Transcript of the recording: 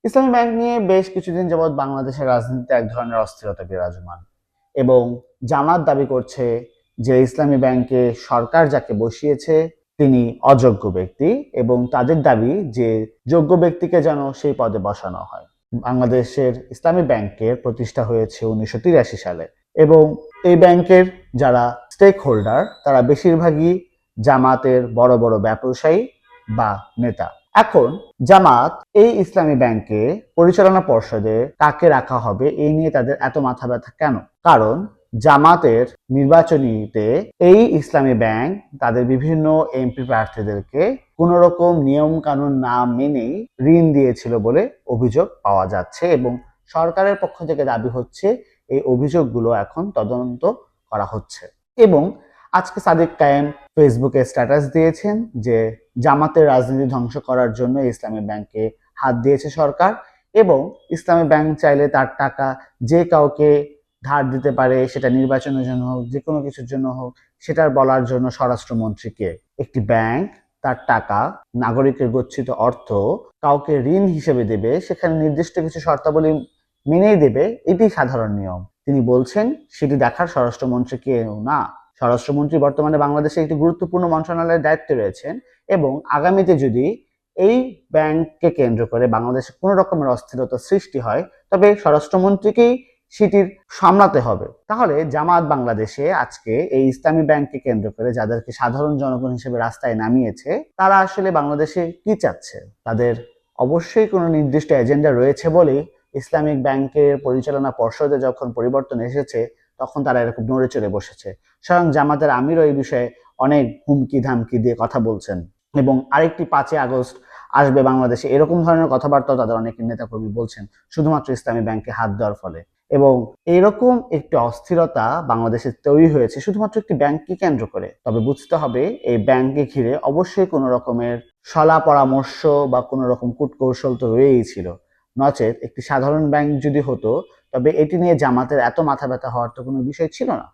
ইসলামী bank নিয়ে বেশ কিছুদিন যাবৎ বাংলাদেশের রাজনীতিতে এক ধরনের অস্থিরতা বিরাজমান এবং জামাত দাবি করছে যে ইসলামী ব্যাংকে সরকার যাকে বসিয়েছে তিনি অযোগ্য ব্যক্তি এবং তাদের দাবি যে যোগ্য ব্যক্তিকে যেন সেই পদে বসানো হয়। বাংলাদেশের ইসলামী ব্যাংকের প্রতিষ্ঠা হয়েছে 1983 সালে এবং এই ব্যাংকের যারা স্টেক হোল্ডার তারা বেশিরভাগই জামাতের বড় বড় ব্যবসায়ী বা নেতা। এখন জামাত এই ইসলামী ব্যাংকে পরিচালনা পর্ষদে কাকে রাখা হবে এই নিয়ে তাদের এত মাথা ব্যথা কেন? কারণ জামাতের নির্বাচনীতে এই ইসলামী ব্যাংক তাদের বিভিন্ন এমপি প্রার্থীদেরকে কোন রকম নিয়ম কানুন না মেনেই ঋণ দিয়েছিল বলে অভিযোগ পাওয়া যাচ্ছে এবং সরকারের পক্ষ থেকে দাবি হচ্ছে এই অভিযোগগুলো এখন তদন্ত করা হচ্ছে। এবং আজকে সাদিক কায়েম ফেসবুকে স্ট্যাটাস দিয়েছেন যে জামাতের রাজনীতি ধ্বংস করার জন্য ইসলামী ব্যাংকে হাত দিয়েছে সরকার এবং ইসলামী ব্যাংক চাইলে তার টাকা যে কাউকে ধার দিতে পারে, সেটা নির্বাচনের জন্য হোক, যে কোনো কিছুর জন্য হোক, সেটার বলার জন্য স্বরাষ্ট্রমন্ত্রীকে। একটি ব্যাংক তার টাকা, নাগরিকের গচ্ছিত অর্থ কাউকে ঋণ হিসেবে দেবে, সেখানে নির্দিষ্ট কিছু শর্তাবলী মেনেই দেবে, এটি সাধারণ নিয়ম। তিনি বলছেন সেটি দেখার স্বরাষ্ট্রমন্ত্রী কেউ না। স্বরাষ্ট্রমন্ত্রী বর্তমানে বাংলাদেশে একটি গুরুত্বপূর্ণ মন্ত্রণালয়ের দায়িত্বে রয়েছেন এবং আগামীতে যদি এই ব্যাংককে কেন্দ্র করে বাংলাদেশে কোনো রকমের অস্থিরতা সৃষ্টি হয় তবে স্বরাষ্ট্রমন্ত্রীকেই সেটির সামলাতে হবে। তাহলে জামাত বাংলাদেশে আজকে এই ইসলামী ব্যাংককে কেন্দ্র করে যাদেরকে সাধারণ জনগণ হিসেবে রাস্তায় নামিয়েছে তারা আসলে বাংলাদেশে কি চাচ্ছে? তাদের অবশ্যই কোনো নির্দিষ্ট এজেন্ডা রয়েছে বলেই ইসলামিক ব্যাংকের পরিচালনা পর্ষদে যখন পরিবর্তন এসেছে তখন তারা এরকম নড়ে চড়ে বসেছে। স্বয়ং জামাতের আমিরও এই বিষয়ে অনেক হুমকি ধামকি দিয়ে কথা বলছেন এবং আরেকটি 5ই আগস্ট আসবে বাংলাদেশে, এরকম ধরনের কথাবার্তা তাদের অনেক নেতাকর্মী বলছেন শুধুমাত্র ইসলামী ব্যাংকে হাত দেওয়ার ফলে। এবং এরকম একটি অস্থিরতা বাংলাদেশে তৈরি হয়েছে শুধুমাত্র একটি ব্যাংককে কেন্দ্র করে। তবে বুঝতে হবে এই ব্যাংককে ঘিরে অবশ্যই কোনো রকমের সলা পরামর্শ বা কোনো রকম কূটকৌশল তো রয়েই ছিল। নচেত একটি সাধারণ ব্যাংক যদি হতো তবে এটি নিয়ে জামাতের এত মাথা ব্যথা হওয়ার তো কোনো বিষয় ছিল না।